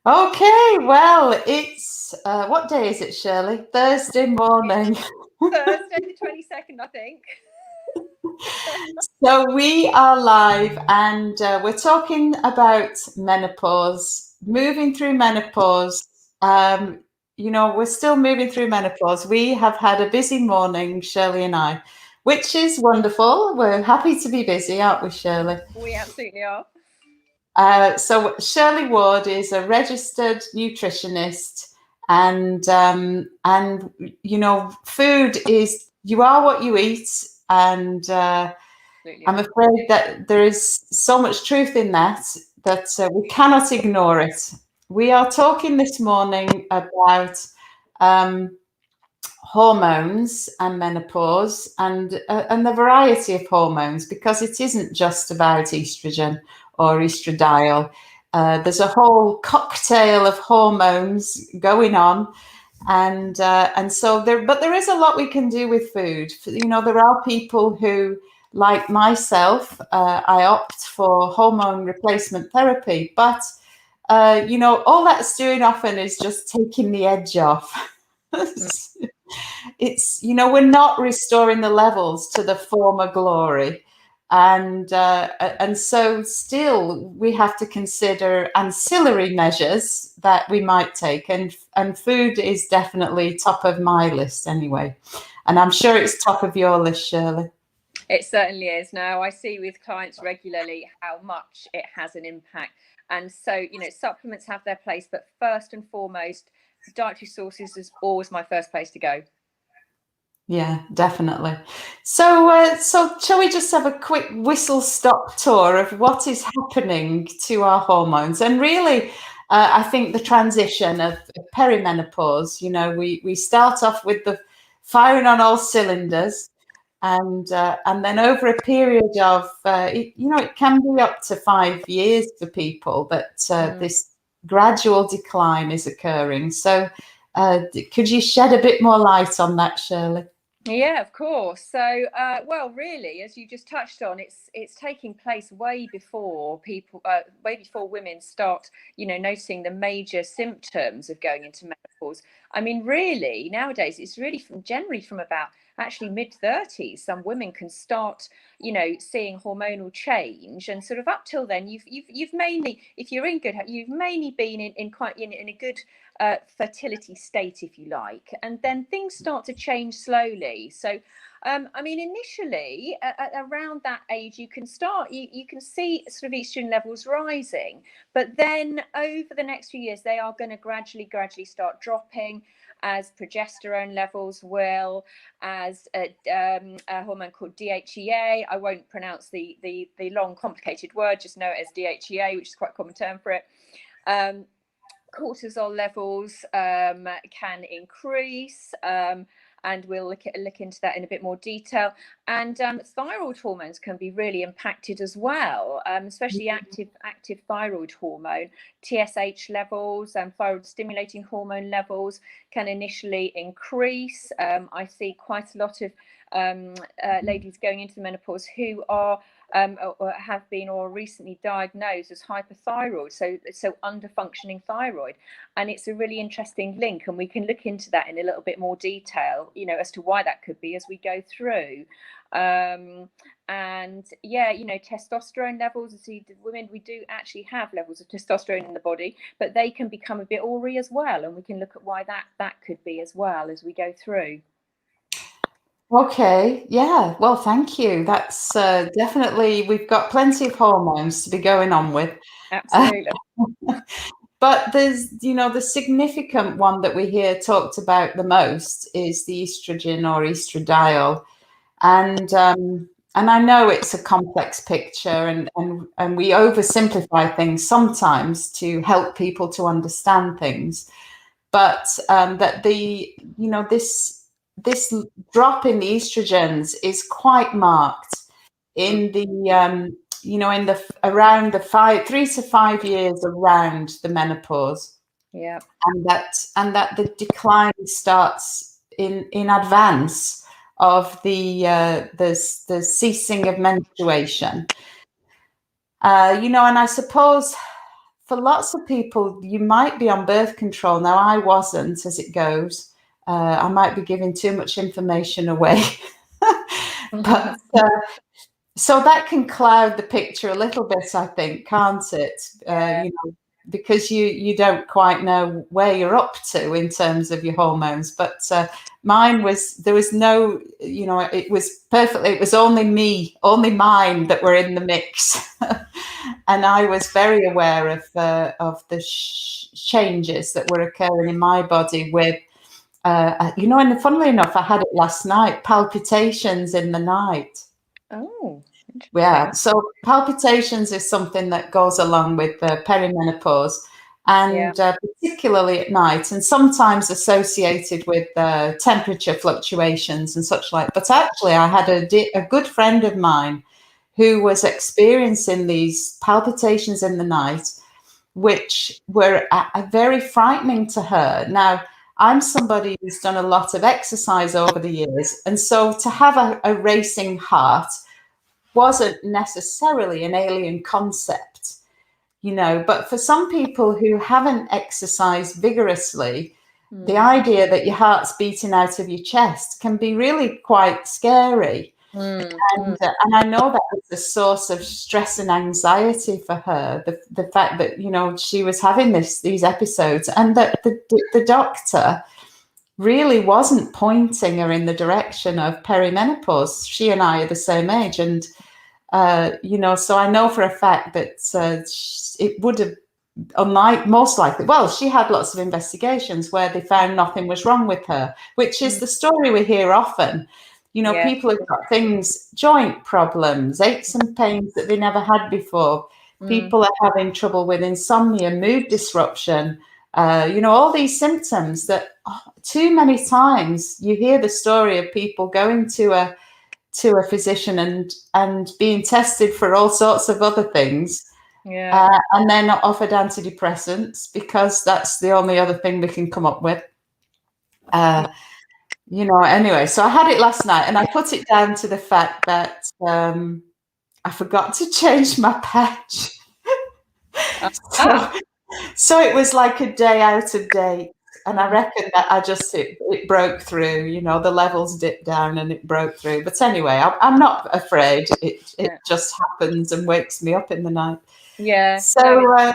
Okay, well, it's what day is it, Shirley? Thursday morning. Thursday the 22nd, I think. So we are live, and we're talking about menopause, moving through menopause. We're still moving through menopause. We have had a busy morning, Shirley and I, which is wonderful. We're happy to be busy, aren't we, Shirley? We absolutely are. So Shirley Ward is a registered nutritionist, and food is, you are what you eat, and I'm afraid that there is so much truth in that we cannot ignore it. We are talking this morning about hormones and menopause and the variety of hormones, because it isn't just about estrogen or estradiol. There's a whole cocktail of hormones going on, and so there is a lot we can do with food. There are people who, like myself, I opt for hormone replacement therapy, but all that's doing often is just taking the edge off. It's, we're not restoring the levels to the former glory, and so still we have to consider ancillary measures that we might take, and food is definitely top of my list anyway, and I'm sure it's top of your list, Shirley. It certainly is. Now, I see with clients regularly how much it has an impact, and so supplements have their place, but first and foremost, dietary sources is always my first place to go. Yeah, definitely. So shall we just have a quick whistle-stop tour of what is happening to our hormones? And really, I think the transition of perimenopause, we start off with the firing on all cylinders, and then over a period of, it can be up to 5 years for people that this gradual decline is occurring. So could you shed a bit more light on that, Shirley? Yeah, of course. So, well, really, as you just touched on, it's taking place way before women start, noticing the major symptoms of going into menopause. I mean, really, nowadays it's really generally from about actually mid-30s. Some women can start, seeing hormonal change, and sort of up till then, you've mainly, if you're in good health, you've mainly been in quite in a good fertility state, if you like, and then things start to change slowly. So I mean, initially around that age you can see sort of estrogen levels rising, but then over the next few years they are going to gradually start dropping, as progesterone levels will, as a hormone called DHEA. I won't pronounce the long complicated word, just know it as DHEA, which is quite a common term for it. Cortisol levels can increase, and we'll look into that in a bit more detail. And thyroid hormones can be really impacted as well, especially active thyroid hormone. TSH levels and thyroid stimulating hormone levels can initially increase. I see quite a lot of ladies going into the menopause who are or have been or recently diagnosed as hyperthyroid, so under functioning thyroid, and it's a really interesting link, and we can look into that in a little bit more detail, as to why that could be as we go through. And yeah, testosterone levels. See, women, we do actually have levels of testosterone in the body, but they can become a bit awry as well, and we can look at why that could be as well as we go through. Okay, yeah, well, thank you. That's definitely, we've got plenty of hormones to be going on with. Absolutely. But there's, the significant one that we hear talked about the most is the estrogen or estradiol. And I know it's a complex picture, and we oversimplify things sometimes to help people to understand things. But that this drop in the estrogens is quite marked in the around the 3 to 5 years around the menopause. Yeah. And that the decline starts in advance of the ceasing of menstruation. And I suppose for lots of people, you might be on birth control. Now, I wasn't, as it goes. I might be giving too much information away. But so that can cloud the picture a little bit, I think, can't it? You know, because you don't quite know where you're up to in terms of your hormones. But mine was, there was no, you know, it was perfectly, it was only me, only mine that were in the mix. And I was very aware of the changes that were occurring in my body with, you know, and funnily enough, I had it last night, palpitations in the night. Oh, Yeah, so palpitations is something that goes along with perimenopause, and particularly at night, and sometimes associated with temperature fluctuations and such like. But actually, I had a good friend of mine who was experiencing these palpitations in the night, which were very frightening to her. Now, I'm somebody who's done a lot of exercise over the years, and so to have a racing heart wasn't necessarily an alien concept, you know. But for some people who haven't exercised vigorously, the idea that your heart's beating out of your chest can be really quite scary. And I know that was a source of stress and anxiety for her, the fact that, you know, she was having these episodes, and that the doctor really wasn't pointing her in the direction of perimenopause. She and I are the same age, and you know, so I know for a fact that it would have, most likely, well, she had lots of investigations where they found nothing was wrong with her, which is the story we hear often. You know, people have got things, joint problems, aches and pains that they never had before. People are having trouble with insomnia, mood disruption, you know, all these symptoms that too many times you hear the story of people going to a physician and being tested for all sorts of other things, and they're not offered antidepressants because that's the only other thing they can come up with. You know, anyway, so I had it last night, and I put it down to the fact that I forgot to change my patch. So it was like a day out of date. And I reckon that it broke through, you know, the levels dipped down and it broke through. But anyway, I'm not afraid. It just happens and wakes me up in the night. Yeah. So,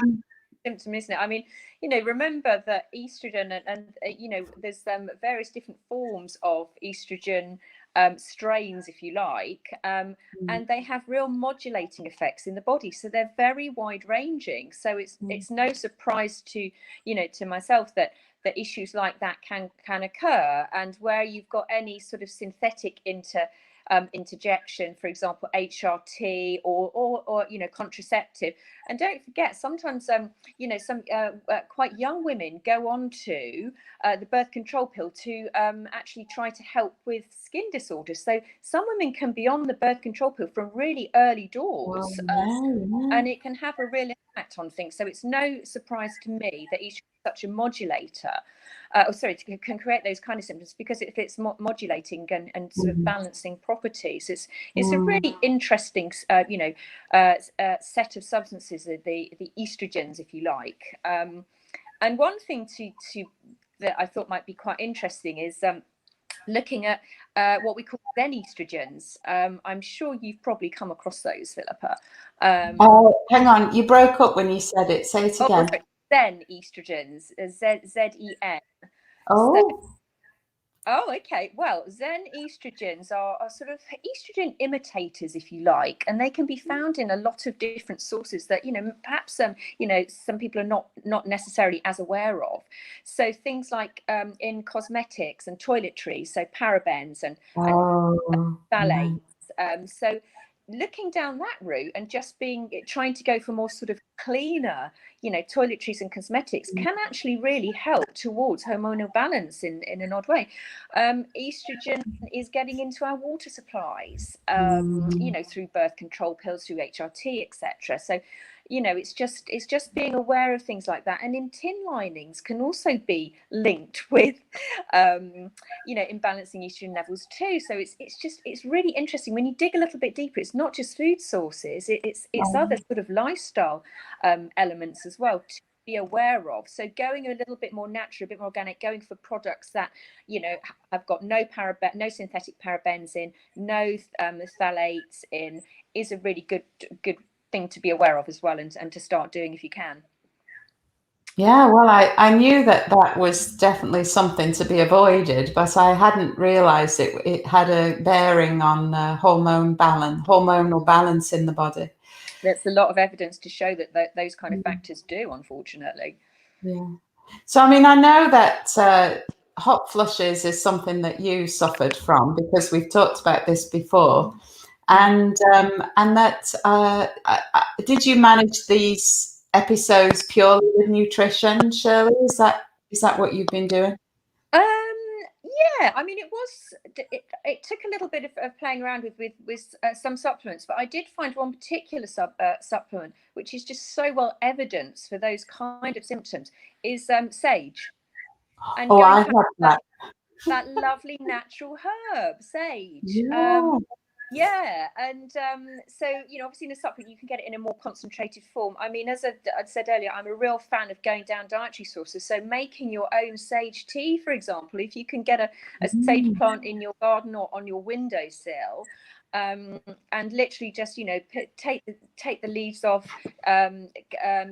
symptom, isn't it? I mean, you know, remember that estrogen and you know, there's various different forms of estrogen strains, if you like, and they have real modulating effects in the body, so they're very wide ranging. So it's no surprise to, you know, to myself that issues like that can occur, and where you've got any sort of synthetic interjection, for example, HRT or you know, contraceptive. And don't forget, sometimes you know, some quite young women go on to the birth control pill to actually try to help with skin disorders. So some women can be on the birth control pill from really early doors, and it can have a real impact on things. So it's no surprise to me that estrogen is such a modulator. Can create those kind of symptoms, because it's modulating and sort of balancing properties. It's a really interesting, you know, set of substances, the estrogens, if you like. And one thing that I thought might be quite interesting is looking at what we call Zen estrogens. I'm sure you've probably come across those, Philippa. hang on, you broke up when you said it. Say it again. Zen estrogens, Zen. Oh, okay. Well, Zen estrogens are sort of estrogen imitators, if you like, and they can be found in a lot of different sources that, you know, perhaps you know, some people are not necessarily as aware of. So things like in cosmetics and toiletries, so parabens and phthalates. So looking down that route and just trying to go for more sort of cleaner, you know, toiletries and cosmetics can actually really help towards hormonal balance in an odd way. Estrogen is getting into our water supplies, you know, through birth control pills, through HRT, etc. So you know, it's just being aware of things like that. And in tin linings can also be linked with you know, imbalancing estrogen levels too. So it's really interesting when you dig a little bit deeper. It's not just food sources, it's other sort of lifestyle elements as well to be aware of. So going a little bit more natural, a bit more organic, going for products that, you know, have got no synthetic parabens in, no phthalates in, is a really good thing to be aware of as well, and to start doing if you can. Yeah, well, I knew that was definitely something to be avoided, but I hadn't realised it had a bearing on hormonal balance in the body. There's a lot of evidence to show that those kind of factors do, unfortunately. Yeah. So, I mean, I know that hot flushes is something that you suffered from, because we've talked about this before, and that did you manage these episodes purely with nutrition, Shirley? Is that what you've been doing? Yeah, I mean, it took a little bit of playing around with some supplements, but I did find one particular supplement which is just so well evidenced for those kind of symptoms is sage, and Oh, I going have back that. that lovely natural herb sage. Yeah. Yeah, and so, you know, obviously in a supplement you can get it in a more concentrated form. I mean, as I said earlier, I'm a real fan of going down dietary sources. So making your own sage tea, for example, if you can get a sage plant in your garden or on your windowsill, and literally just, you know, take the leaves off, give them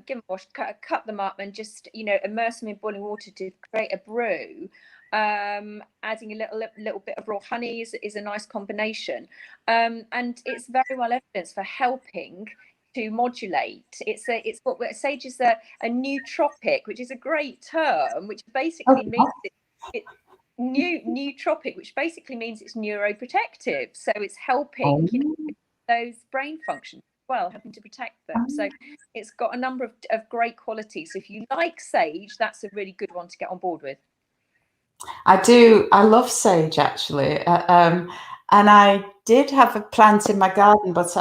a wash, cut them up, and just, you know, immerse them in boiling water to create a brew. Adding a little bit of raw honey is a nice combination, and it's very well evidenced for helping to modulate. It's what sage is a nootropic, which is a great term, which basically means nootropic, which basically means it's neuroprotective. So it's helping, you know, those brain functions as well, helping to protect them. So it's got a number of great qualities. So if you like sage, that's a really good one to get on board with. I do. I love sage, actually, and I did have a plant in my garden, but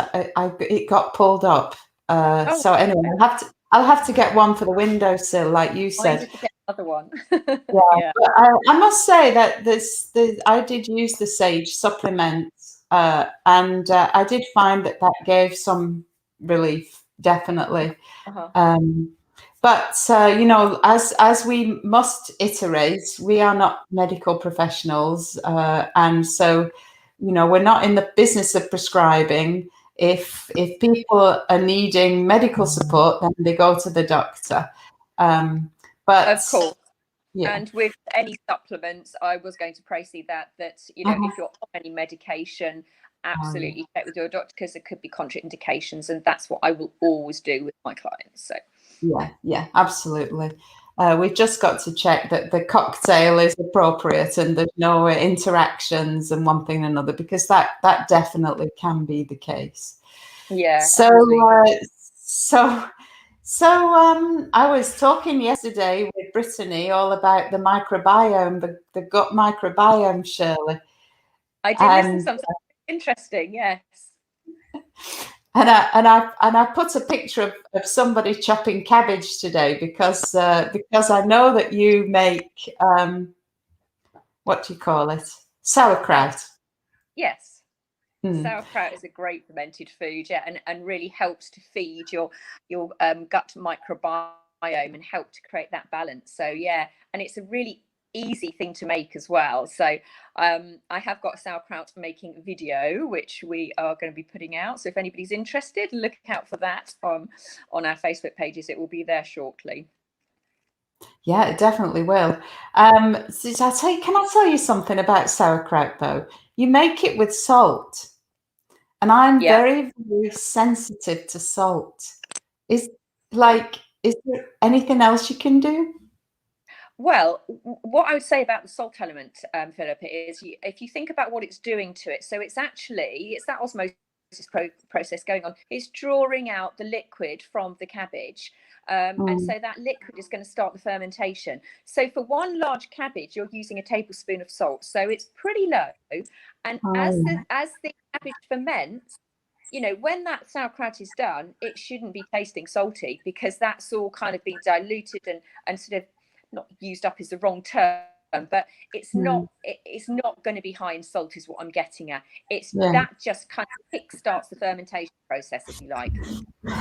it got pulled up. So anyway, I'll have to get one for the windowsill, like you I said. need to get another one. Yeah, Yeah. but I must say that I did use the sage supplement, and I did find that gave some relief, definitely. But you know, as we must iterate, we are not medical professionals, and so, you know, we're not in the business of prescribing. If people are needing medical support, then they go to the doctor. But of course. yeah. And with any supplements, I was going to proceed that you know, if you're on any medication, absolutely check with your doctor, because there could be contraindications, and that's what I will always do with my clients. So yeah, absolutely. We've just got to check that the cocktail is appropriate and there's no interactions and one thing and another, because that definitely can be the case. Yeah. So I was talking yesterday with Brittany all about the microbiome, the gut microbiome, Shirley. I did listen to something interesting. Yes. And I put a picture of somebody chopping cabbage today, because I know that you make what do you call it? Sauerkraut. Yes. Sauerkraut is a great fermented food, yeah, and really helps to feed your gut microbiome and help to create that balance. So yeah, and it's a really easy thing to make as well. So I have got a sauerkraut making video which we are going to be putting out. So if anybody's interested, look out for that on our Facebook pages. It will be there shortly. Yeah, it definitely will. Can I tell you something about sauerkraut though? You make it with salt, and I'm very, very sensitive to salt. Is there anything else you can do? Well, what I would say about the salt element, Philip, is if you think about what it's doing to it, so it's that osmosis process going on. It's drawing out the liquid from the cabbage. And so that liquid is going to start the fermentation. So for one large cabbage, you're using a tablespoon of salt. So it's pretty low. And as the cabbage ferments, you know, when that sauerkraut is done, it shouldn't be tasting salty, because that's all kind of been diluted and sort of, not used up is the wrong term, but it's not going to be high in salt, is what I'm getting at. It's that just kind of kick-starts the fermentation process, if you like.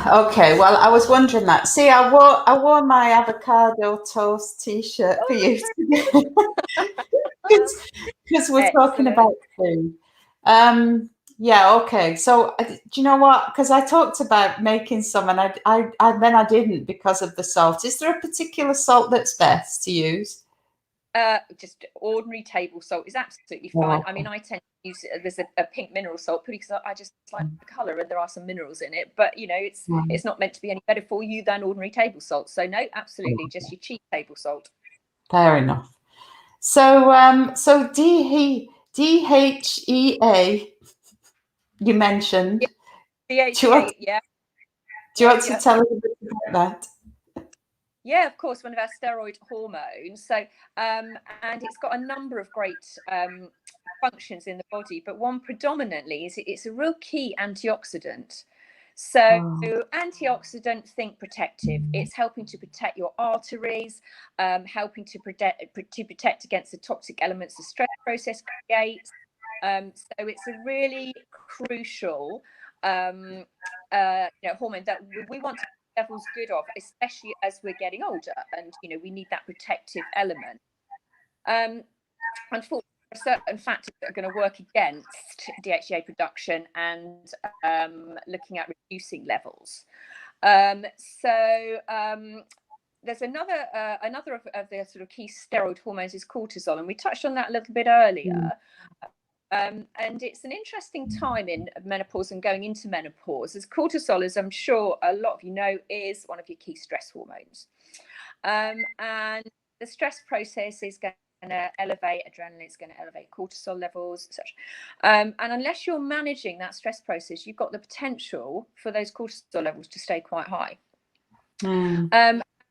Okay, well, I was wondering that. See, I wore my avocado toast T-shirt for you because we're talking about food. Yeah, okay. So do you know what? Because I talked about making some, and then I didn't because of the salt. Is there a particular salt that's best to use? Just ordinary table salt is absolutely fine. I mean, I tend to use there's a pink mineral salt because I just like the color and there are some minerals in it. But you know, it's not meant to be any better for you than ordinary table salt. So no, absolutely, just your cheap table salt. Fair enough. So DHEA you mentioned. DHEA, yeah. Do you want to tell us a bit about that? Yeah, of course, one of our steroid hormones. So, and it's got a number of great functions in the body, but one predominantly is it's a real key antioxidant. So, antioxidant, think protective. It's helping to protect your arteries, helping to protect against the toxic elements the stress process creates. So, it's a really crucial hormone that we want to levels good of, especially as we're getting older, and you know, we need that protective element. Unfortunately, there are certain factors that are going to work against DHEA production and looking at reducing levels. There's another of the sort of key steroid hormones is cortisol, and we touched on that a little bit earlier. And it's an interesting time in menopause and going into menopause, as cortisol, as I'm sure a lot of you know, is one of your key stress hormones. And the stress process is going to elevate adrenaline, it's going to elevate cortisol levels, etc. And unless you're managing that stress process, you've got the potential for those cortisol levels to stay quite high.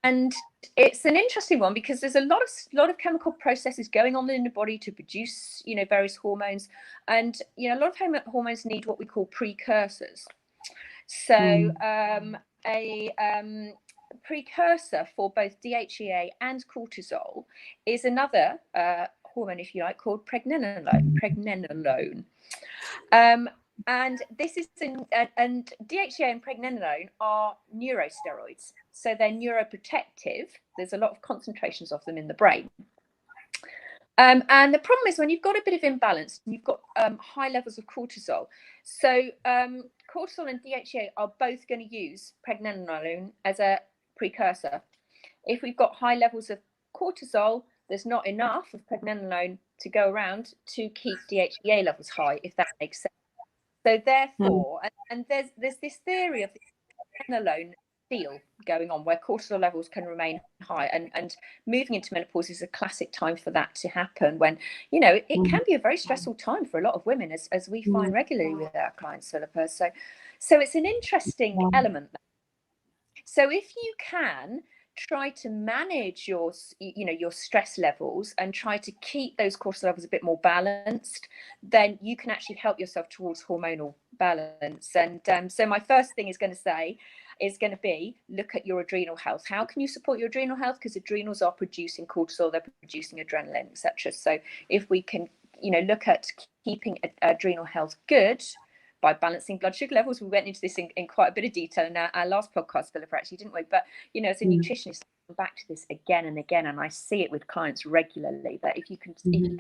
And it's an interesting one because there's a lot of chemical processes going on in the body to produce, you know, various hormones, and you know, a lot of hormones need what we call precursors. So a precursor for both DHEA and cortisol is another hormone, if you like, called pregnenolone. And this is and DHEA and pregnenolone are neurosteroids, so they're neuroprotective. There's a lot of concentrations of them in the brain. And the problem is when you've got a bit of imbalance, you've got high levels of cortisol. So cortisol and DHEA are both going to use pregnenolone as a precursor. If we've got high levels of cortisol, there's not enough of pregnenolone to go around to keep DHEA levels high, if that makes sense. So therefore, and there's this theory of the pregnenolone deal going on where cortisol levels can remain high, and moving into menopause is a classic time for that to happen, when, you know, it can be a very stressful time for a lot of women, as we find regularly with our clients, Philippa. So it's an interesting element. So if you can try to manage your stress levels and try to keep those cortisol levels a bit more balanced, then you can actually help yourself towards hormonal balance. And so my first thing is going to be look at your adrenal health. How can you support your adrenal health? Because adrenals are producing cortisol, they're producing adrenaline, etc. So if we can, you know, look at keeping adrenal health good by balancing blood sugar levels. We went into this in quite a bit of detail in our last podcast, Philippa, actually, didn't we? But, you know, as a nutritionist, I come back to this again and again, and I see it with clients regularly, that if you can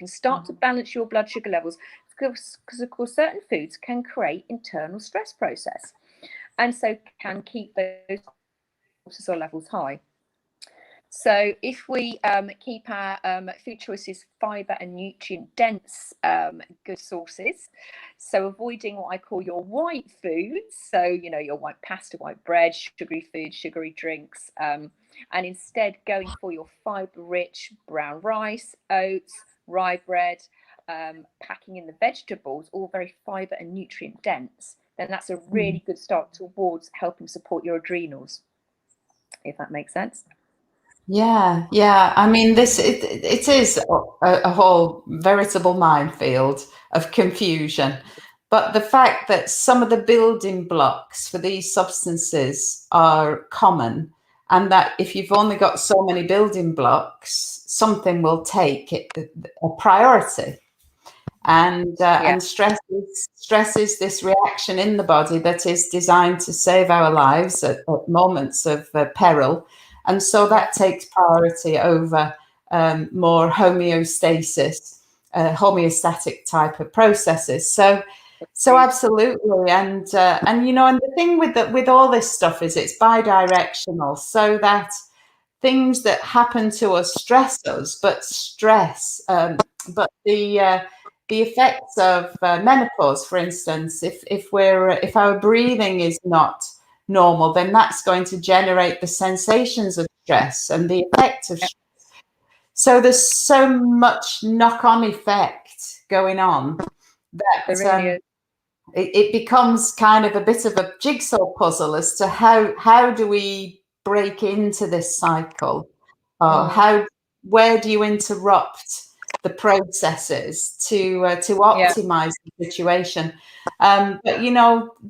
start to balance your blood sugar levels, because of course certain foods can create internal stress process, and so can keep those cortisol levels high. So if we keep our food choices fibre and nutrient dense good sources, so avoiding what I call your white foods, so, you know, your white pasta, white bread, sugary food, sugary drinks, and instead going for your fibre-rich brown rice, oats, rye bread, packing in the vegetables, all very fibre and nutrient dense, then that's a really good start towards helping support your adrenals, if that makes sense. Yeah. I mean, it is a whole veritable minefield of confusion. But the fact that some of the building blocks for these substances are common, and that if you've only got so many building blocks, something will take a priority. And stress is this reaction in the body that is designed to save our lives at moments of peril, and so that takes priority over more homeostasis, homeostatic type of processes. So absolutely, and and the thing with all this stuff is it's bidirectional, so that things that happen to us stress us, but the effects of menopause, for instance, if our breathing is not normal, then that's going to generate the sensations of stress and the effect of stress. So there's so much knock-on effect going on that it becomes kind of a bit of a jigsaw puzzle as to how do we break into this cycle, or where do you interrupt the processes to optimize the situation. But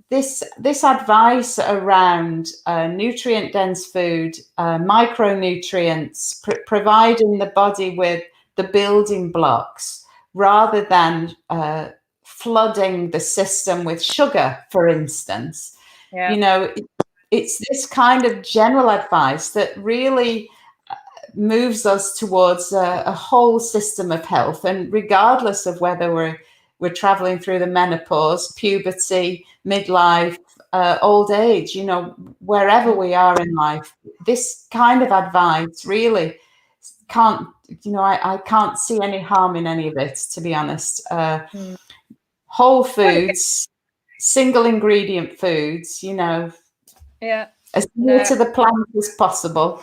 this advice around nutrient dense food, micronutrients, providing the body with the building blocks rather than flooding the system with sugar, for instance. It's this kind of general advice that really moves us towards a whole system of health, and regardless of whether we're traveling through the menopause, puberty, midlife, old age, wherever we are in life, this kind of advice really can't, I can't see any harm in any of it, to be honest. Whole foods, single ingredient foods, as near to the plant as possible.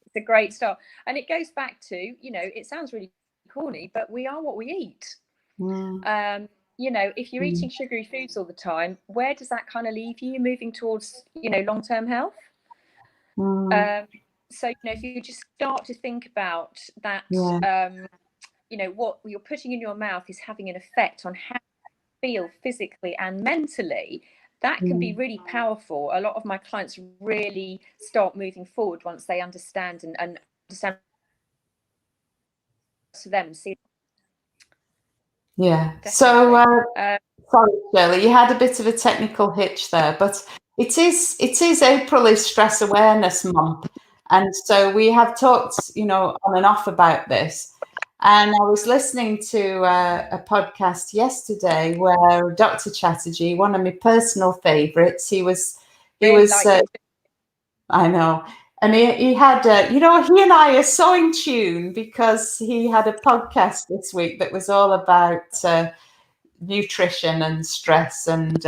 It's a great start. And it goes back to, it sounds really corny, but we are what we eat. If you're eating sugary foods all the time, where does that kind of leave you? Moving towards, long-term health. So, if you just start to think about that, what you're putting in your mouth is having an effect on how you feel physically and mentally. That can be really powerful. A lot of my clients really start moving forward once they understand and understand to them. See. Yeah. So, sorry, Shirley, you had a bit of a technical hitch there, but it is April is Stress Awareness Month, and so we have talked, on and off about this. And I was listening to a podcast yesterday where Dr. Chatterjee, one of my personal favourites, he was, I know, and he had, he and I are so in tune because he had a podcast this week that was all about nutrition and stress and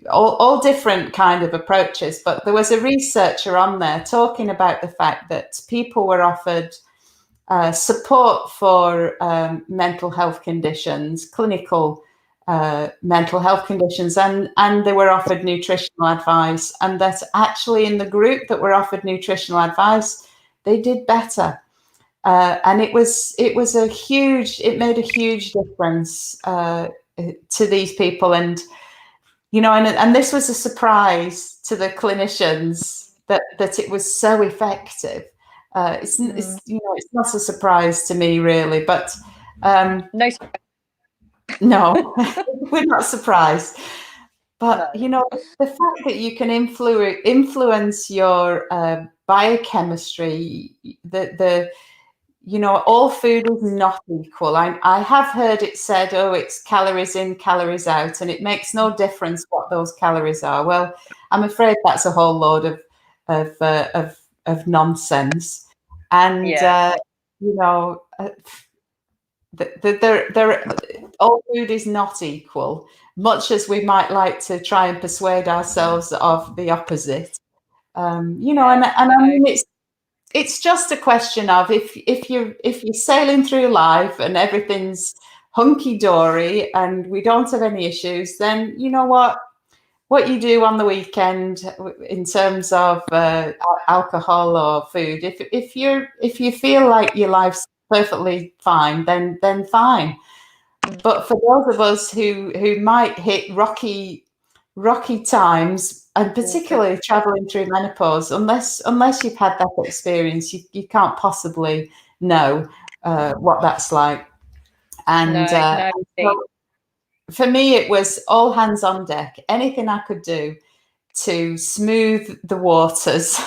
all different kind of approaches. But there was a researcher on there talking about the fact that people were offered support for mental health conditions, clinical mental health conditions, and they were offered nutritional advice, and that actually in the group that were offered nutritional advice, they did better. And it made a huge difference to these people. And, and this was a surprise to the clinicians that it was so effective. It's not a surprise to me, really, but no, we're not surprised. But the fact that you can influence your biochemistry, all food is not equal. I have heard it said, it's calories in, calories out, and it makes no difference what those calories are. Well, I'm afraid that's a whole load of nonsense. And all food is not equal, much as we might like to try and persuade ourselves of the opposite. And I mean, it's just a question of if you're sailing through life and everything's hunky dory and we don't have any issues, then you know what you do on the weekend in terms of alcohol or food. If you feel like your life's perfectly fine, then fine. But for those of us who might hit rocky times, and particularly traveling through menopause, unless you've had that experience, you can't possibly know what that's like. And No, so for me, it was all hands on deck. Anything I could do to smooth the waters.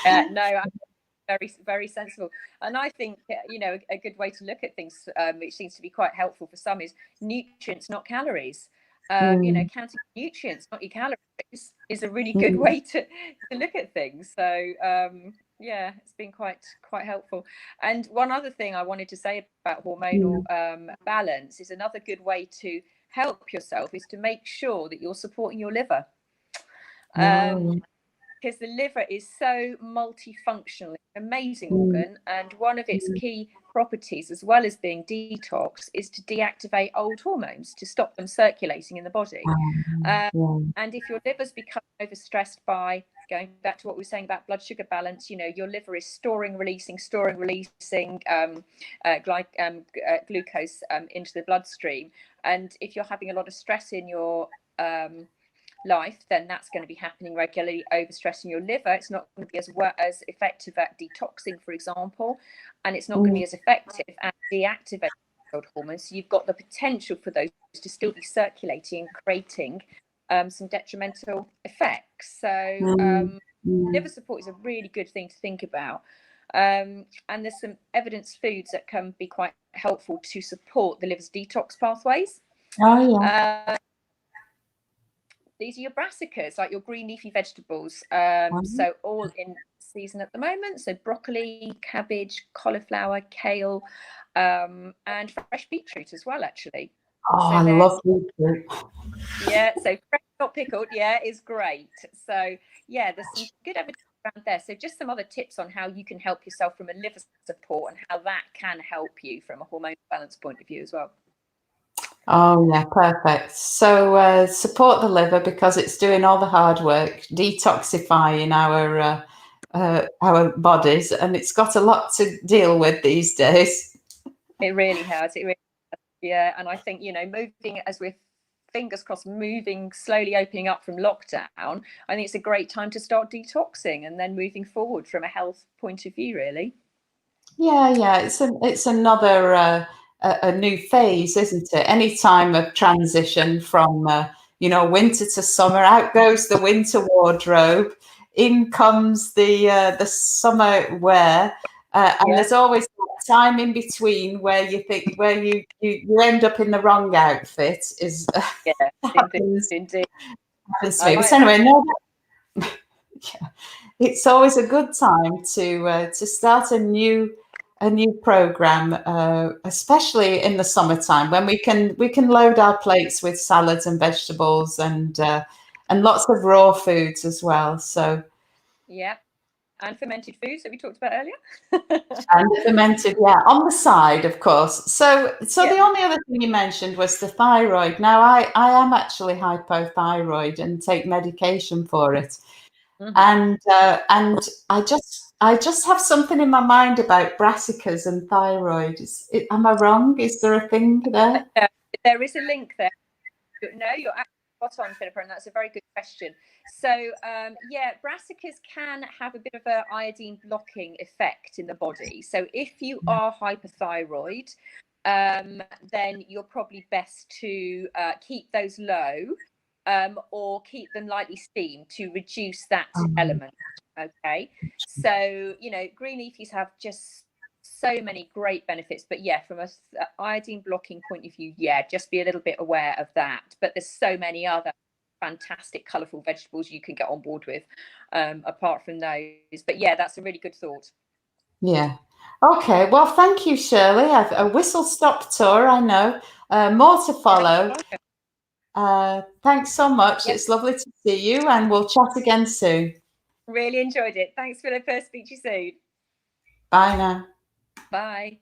no, very, very sensible. And I think, a good way to look at things, which seems to be quite helpful for some, is nutrients, not calories. Counting nutrients, not your calories, is a really good way to look at things. So yeah, it's been quite helpful. And one other thing I wanted to say about hormonal balance is another good way to help yourself is to make sure that you're supporting your liver. Because the liver is so multifunctional, amazing organ, and one of its key properties, as well as being detox, is to deactivate old hormones, to stop them circulating in the body. And if your liver's become overstressed by, going back to what we were saying about blood sugar balance, your liver is storing, releasing glucose into the bloodstream. And if you're having a lot of stress in your life, then that's going to be happening regularly, overstressing your liver. It's not going to be as effective at detoxing, for example, and it's not going to be as effective at deactivating old hormones. So you've got the potential for those to still be circulating and creating some detrimental effects. So liver support is a really good thing to think about. And there's some evidence foods that can be quite helpful to support the liver's detox pathways. These are your brassicas, like your green leafy vegetables. So all in season at the moment. So broccoli, cabbage, cauliflower, kale, and fresh beetroot as well, actually. Oh, so I love beetroot. Yeah, so fresh, not pickled, is great. So yeah, there's some good evidence around there. So just some other tips on how you can help yourself from a liver support and how that can help you from a hormonal balance point of view as well. Oh yeah, perfect. So support the liver because it's doing all the hard work, detoxifying our bodies, and it's got a lot to deal with these days. It really has. Yeah, and I think moving, as we're fingers crossed, moving slowly, opening up from lockdown, I think it's a great time to start detoxing and then moving forward from a health point of view, really. Yeah, it's another. A new phase, isn't it? Any time of transition from winter to summer, out goes the winter wardrobe, in comes the summer wear, and there's always that time in between where you think you end up in the wrong outfit. Is happens to me. But anyway, it's always a good time to start a new program, especially in the summertime when we can load our plates with salads and vegetables and lots of raw foods as well. So and fermented foods that we talked about earlier. And fermented, on the side, of course. So the only other thing you mentioned was the thyroid. Now I am actually hypothyroid and take medication for it. And I just have something in my mind about brassicas and thyroid. Am I wrong? Is there a thing there? There is a link there. No, you're absolutely spot on, Philippa, and that's a very good question. So brassicas can have a bit of an iodine blocking effect in the body. So if you are hypothyroid, then you're probably best to keep those low. Or keep them lightly steamed to reduce that element. Okay, so green leafies have just so many great benefits, but from a iodine blocking point of view, just be a little bit aware of that. But there's so many other fantastic colourful vegetables you can get on board with apart from those. But that's a really good thought. Yeah. Okay. Well, thank you, Shirley. A whistle-stop tour. I know. More to follow. Thanks so much. It's lovely to see you, and we'll chat again soon. Really enjoyed it. Thanks, Philippa. Speak to you soon. Bye now. Bye.